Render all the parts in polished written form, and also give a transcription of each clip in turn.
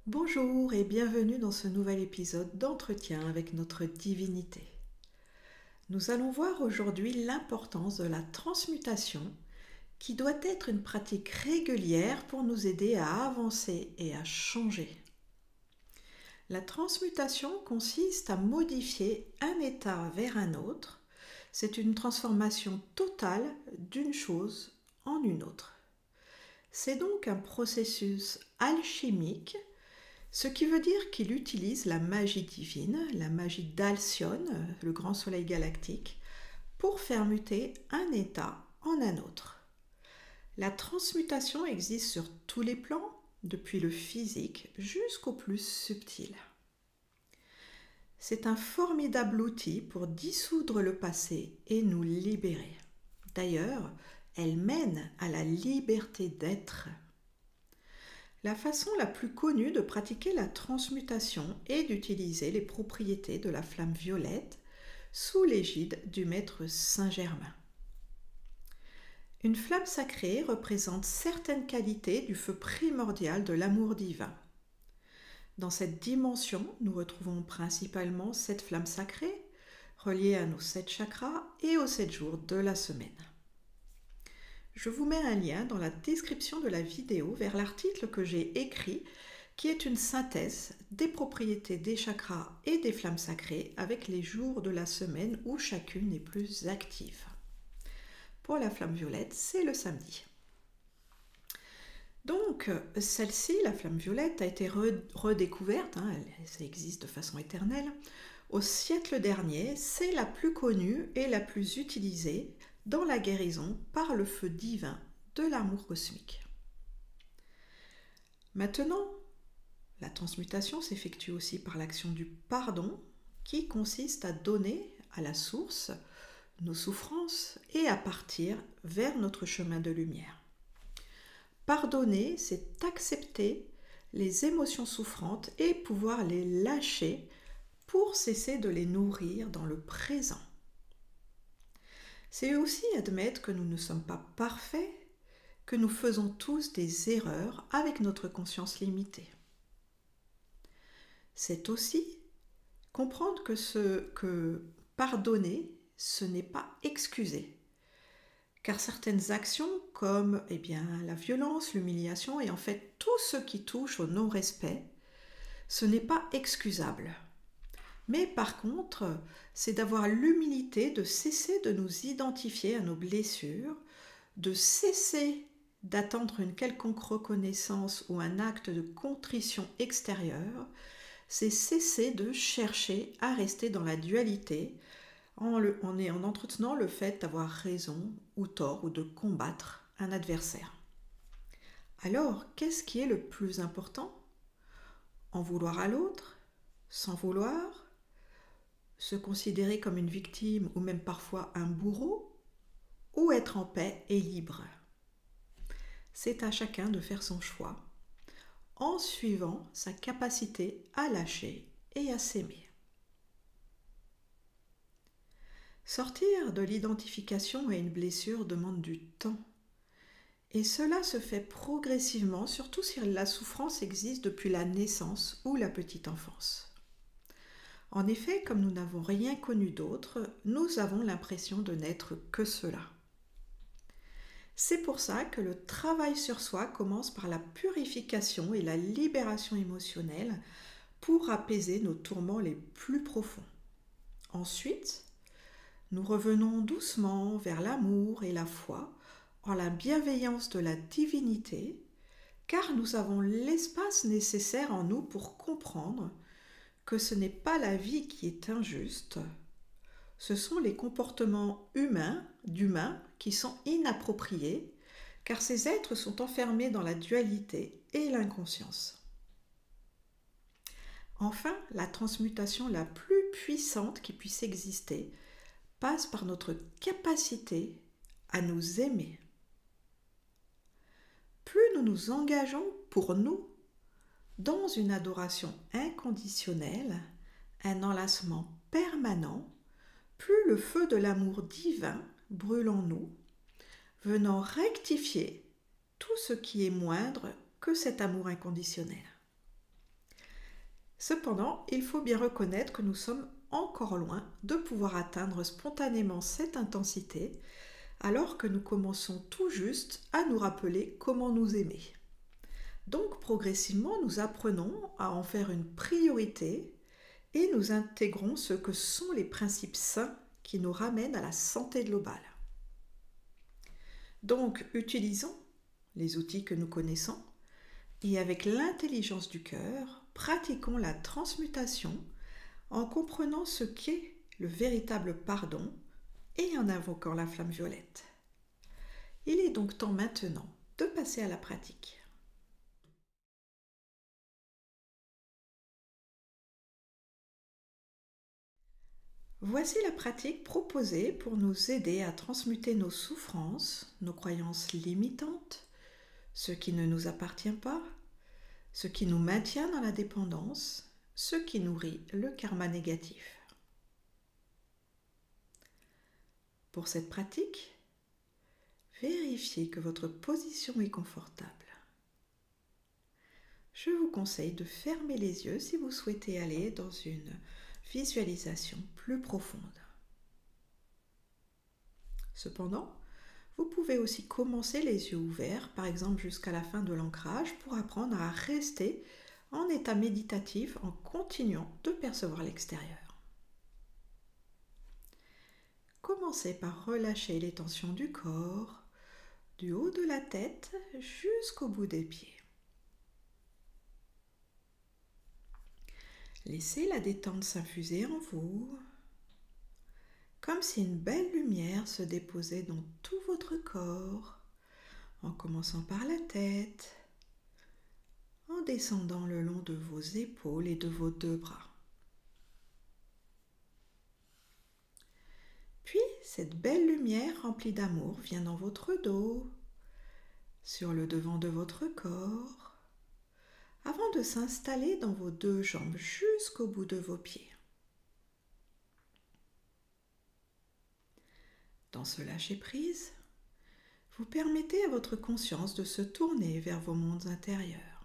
Bonjour et bienvenue dans ce nouvel épisode d'entretien avec notre divinité. Nous allons voir aujourd'hui l'importance de la transmutation qui doit être une pratique régulière pour nous aider à avancer et à changer. La transmutation consiste à modifier un état vers un autre. C'est une transformation totale d'une chose en une autre. C'est donc un processus alchimique, ce qui veut dire qu'il utilise la magie divine, la magie d'Alcyone, le grand soleil galactique, pour faire muter un état en un autre. La transmutation existe sur tous les plans, depuis le physique jusqu'au plus subtil. C'est un formidable outil pour dissoudre le passé et nous libérer. D'ailleurs, elle mène à la liberté d'être. La façon la plus connue de pratiquer la transmutation est d'utiliser les propriétés de la flamme violette sous l'égide du maître Saint-Germain. Une flamme sacrée représente certaines qualités du feu primordial de l'amour divin. Dans cette dimension, nous retrouvons principalement 7 flammes sacrées, reliées à nos 7 chakras et aux 7 jours de la semaine. Je vous mets un lien dans la description de la vidéo vers l'article que j'ai écrit, qui est une synthèse des propriétés des chakras et des flammes sacrées avec les jours de la semaine où chacune est plus active. Pour la flamme violette, c'est le samedi. Donc, celle-ci, la flamme violette, a été redécouverte, ça existe de façon éternelle. Au siècle dernier, c'est la plus connue et la plus utilisée dans la guérison par le feu divin de l'amour cosmique. Maintenant, la transmutation s'effectue aussi par l'action du pardon, qui consiste à donner à la source nos souffrances et à partir vers notre chemin de lumière. Pardonner, c'est accepter les émotions souffrantes et pouvoir les lâcher pour cesser de les nourrir dans le présent. C'est aussi admettre que nous ne sommes pas parfaits, que nous faisons tous des erreurs avec notre conscience limitée. C'est aussi comprendre que pardonner, ce n'est pas excuser. Car certaines actions comme la violence, l'humiliation et en fait tout ce qui touche au non-respect, ce n'est pas excusable. Mais par contre, c'est d'avoir l'humilité de cesser de nous identifier à nos blessures, de cesser d'attendre une quelconque reconnaissance ou un acte de contrition extérieure, c'est cesser de chercher à rester dans la dualité en entretenant le fait d'avoir raison ou tort ou de combattre un adversaire. Alors, qu'est-ce qui est le plus important ? En vouloir à l'autre, sans vouloir ? Se considérer comme une victime ou même parfois un bourreau, ou être en paix et libre. C'est à chacun de faire son choix en suivant sa capacité à lâcher et à s'aimer. Sortir de l'identification à une blessure demande du temps. Et cela se fait progressivement, surtout si la souffrance existe depuis la naissance ou la petite enfance. En effet, comme nous n'avons rien connu d'autre, nous avons l'impression de n'être que cela. C'est pour ça que le travail sur soi commence par la purification et la libération émotionnelle pour apaiser nos tourments les plus profonds. Ensuite, nous revenons doucement vers l'amour et la foi en la bienveillance de la divinité, car nous avons l'espace nécessaire en nous pour comprendre que ce n'est pas la vie qui est injuste, ce sont les comportements d'humains qui sont inappropriés, car ces êtres sont enfermés dans la dualité et l'inconscience. Enfin, la transmutation la plus puissante qui puisse exister passe par notre capacité à nous aimer. Plus nous nous engageons pour nous dans une adoration inconditionnelle, un enlacement permanent, plus le feu de l'amour divin brûle en nous, venant rectifier tout ce qui est moindre que cet amour inconditionnel. Cependant, il faut bien reconnaître que nous sommes encore loin de pouvoir atteindre spontanément cette intensité alors que nous commençons tout juste à nous rappeler comment nous aimer. Donc progressivement, nous apprenons à en faire une priorité et nous intégrons ce que sont les principes sains qui nous ramènent à la santé globale. Donc utilisons les outils que nous connaissons et avec l'intelligence du cœur, pratiquons la transmutation en comprenant ce qu'est le véritable pardon et en invoquant la flamme violette. Il est donc temps maintenant de passer à la pratique. Voici la pratique proposée pour nous aider à transmuter nos souffrances, nos croyances limitantes, ce qui ne nous appartient pas, ce qui nous maintient dans la dépendance, ce qui nourrit le karma négatif. Pour cette pratique, vérifiez que votre position est confortable. Je vous conseille de fermer les yeux si vous souhaitez aller dans une visualisation plus profonde. Cependant, vous pouvez aussi commencer les yeux ouverts, par exemple jusqu'à la fin de l'ancrage, pour apprendre à rester en état méditatif en continuant de percevoir l'extérieur. Commencez par relâcher les tensions du corps, du haut de la tête jusqu'au bout des pieds. Laissez la détente s'infuser en vous, comme si une belle lumière se déposait dans tout votre corps, en commençant par la tête, en descendant le long de vos épaules et de vos deux bras. Puis, cette belle lumière remplie d'amour vient dans votre dos, sur le devant de votre corps, avant de s'installer dans vos deux jambes jusqu'au bout de vos pieds. Dans ce lâcher-prise, vous permettez à votre conscience de se tourner vers vos mondes intérieurs.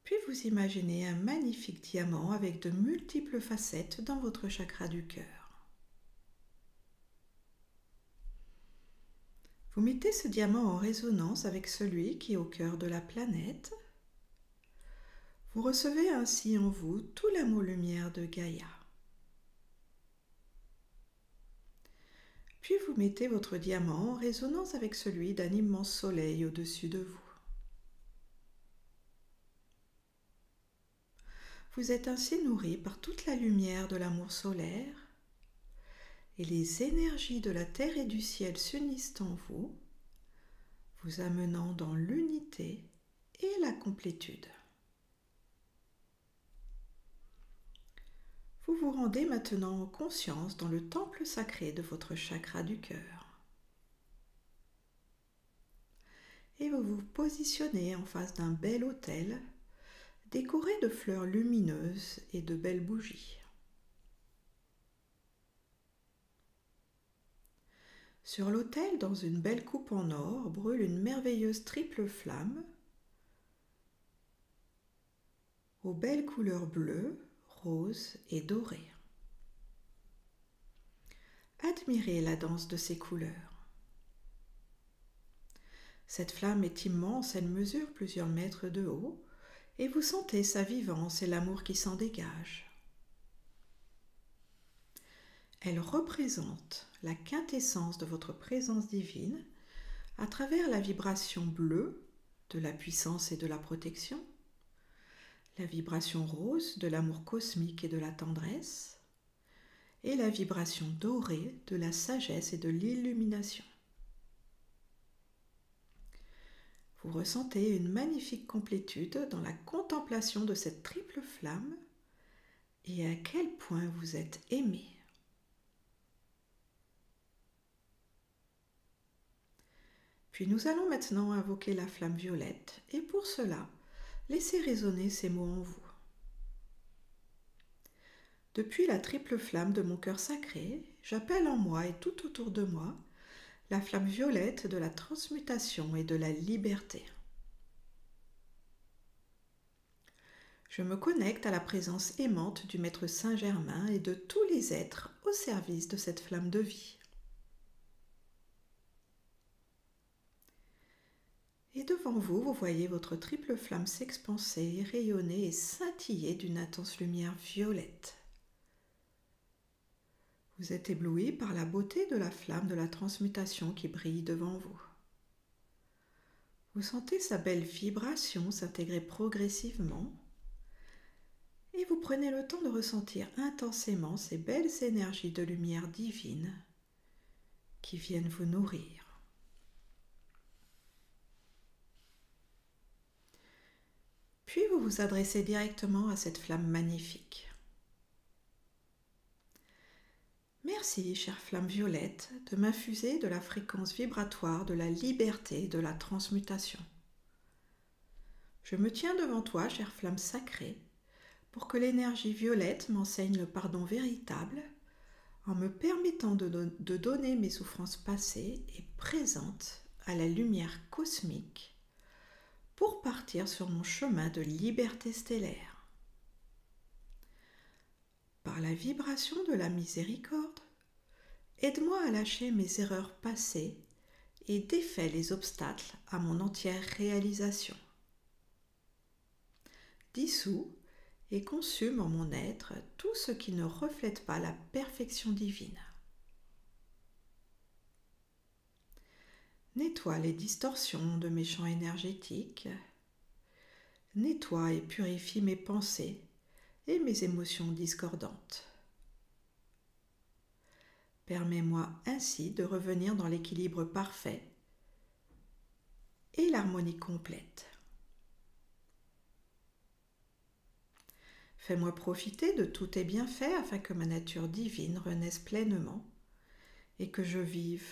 Puis vous imaginez un magnifique diamant avec de multiples facettes dans votre chakra du cœur. Vous mettez ce diamant en résonance avec celui qui est au cœur de la planète. Vous recevez ainsi en vous tout l'amour-lumière de Gaïa. Puis vous mettez votre diamant en résonance avec celui d'un immense soleil au-dessus de vous. Vous êtes ainsi nourri par toute la lumière de l'amour solaire et les énergies de la terre et du ciel s'unissent en vous, vous amenant dans l'unité et la complétude. Vous vous rendez maintenant en conscience dans le temple sacré de votre chakra du cœur. Et vous vous positionnez en face d'un bel autel décoré de fleurs lumineuses et de belles bougies. Sur l'autel, dans une belle coupe en or, brûle une merveilleuse triple flamme aux belles couleurs bleues, roses et dorées. Admirez la danse de ces couleurs. Cette flamme est immense, elle mesure plusieurs mètres de haut et vous sentez sa vivance et l'amour qui s'en dégage. Elle représente la quintessence de votre présence divine à travers la vibration bleue de la puissance et de la protection, la vibration rose de l'amour cosmique et de la tendresse, et la vibration dorée de la sagesse et de l'illumination. Vous ressentez une magnifique complétude dans la contemplation de cette triple flamme et à quel point vous êtes aimé. Puis nous allons maintenant invoquer la flamme violette et pour cela, laissez résonner ces mots en vous. Depuis la triple flamme de mon cœur sacré, j'appelle en moi et tout autour de moi la flamme violette de la transmutation et de la liberté. Je me connecte à la présence aimante du Maître Saint-Germain et de tous les êtres au service de cette flamme de vie. Et devant vous, vous voyez votre triple flamme s'expanser, rayonner et scintiller d'une intense lumière violette. Vous êtes ébloui par la beauté de la flamme de la transmutation qui brille devant vous. Vous sentez sa belle vibration s'intégrer progressivement et vous prenez le temps de ressentir intensément ces belles énergies de lumière divine qui viennent vous nourrir. Puis vous vous adressez directement à cette flamme magnifique. Merci, chère flamme violette, de m'infuser de la fréquence vibratoire de la liberté et de la transmutation. Je me tiens devant toi, chère flamme sacrée, pour que l'énergie violette m'enseigne le pardon véritable en me permettant de donner mes souffrances passées et présentes à la lumière cosmique pour partir sur mon chemin de liberté stellaire. Par la vibration de la miséricorde, aide-moi à lâcher mes erreurs passées et défais les obstacles à mon entière réalisation. Dissous et consume en mon être tout ce qui ne reflète pas la perfection divine. Nettoie les distorsions de mes champs énergétiques. Nettoie et purifie mes pensées et mes émotions discordantes. Permets-moi ainsi de revenir dans l'équilibre parfait et l'harmonie complète. Fais-moi profiter de tous tes bienfaits afin que ma nature divine renaisse pleinement et que je vive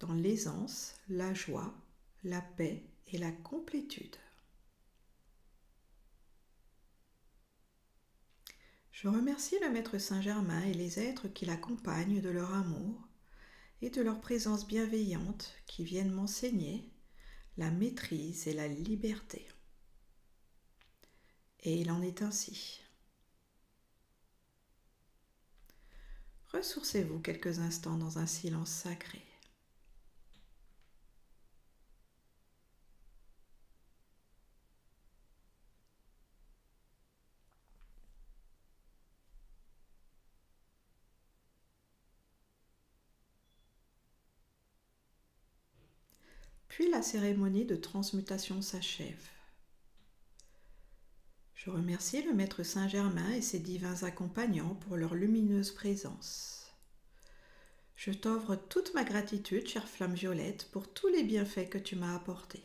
dans l'aisance, la joie, la paix et la complétude. Je remercie le Maître Saint-Germain et les êtres qui l'accompagnent de leur amour et de leur présence bienveillante qui viennent m'enseigner la maîtrise et la liberté. Et il en est ainsi. Ressourcez-vous quelques instants dans un silence sacré. Puis la cérémonie de transmutation s'achève. Je remercie le Maître Saint-Germain et ses divins accompagnants pour leur lumineuse présence. Je t'offre toute ma gratitude, chère flamme violette, pour tous les bienfaits que tu m'as apportés.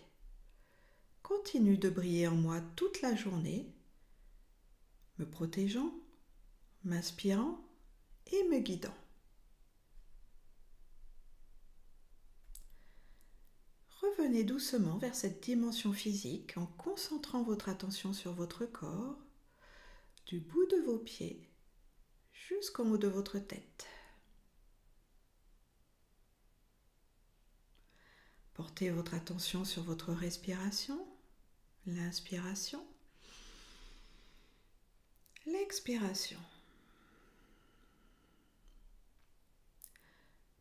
Continue de briller en moi toute la journée, me protégeant, m'inspirant et me guidant. Revenez doucement vers cette dimension physique en concentrant votre attention sur votre corps, du bout de vos pieds jusqu'en haut de votre tête. Portez votre attention sur votre respiration, l'inspiration, l'expiration.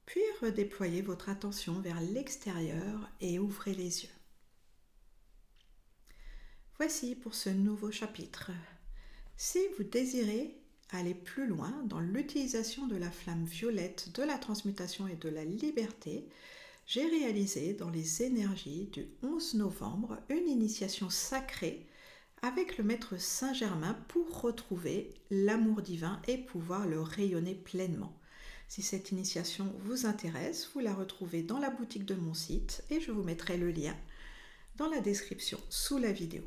Puis redéployez votre attention vers l'extérieur et ouvrez les yeux. Voici pour ce nouveau chapitre. Si vous désirez aller plus loin dans l'utilisation de la flamme violette de la transmutation et de la liberté, j'ai réalisé dans les énergies du 11 novembre une initiation sacrée avec le Maître Saint-Germain pour retrouver l'amour divin et pouvoir le rayonner pleinement. Si cette initiation vous intéresse, vous la retrouvez dans la boutique de mon site et je vous mettrai le lien dans la description sous la vidéo.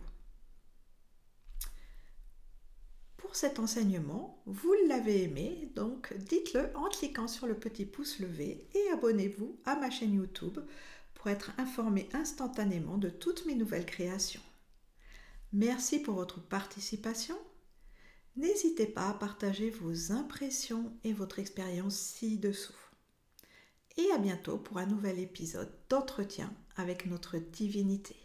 Pour cet enseignement, vous l'avez aimé, donc dites-le en cliquant sur le petit pouce levé et abonnez-vous à ma chaîne YouTube pour être informé instantanément de toutes mes nouvelles créations. Merci pour votre participation. N'hésitez pas à partager vos impressions et votre expérience ci-dessous. Et à bientôt pour un nouvel épisode d'entretien avec notre divinité.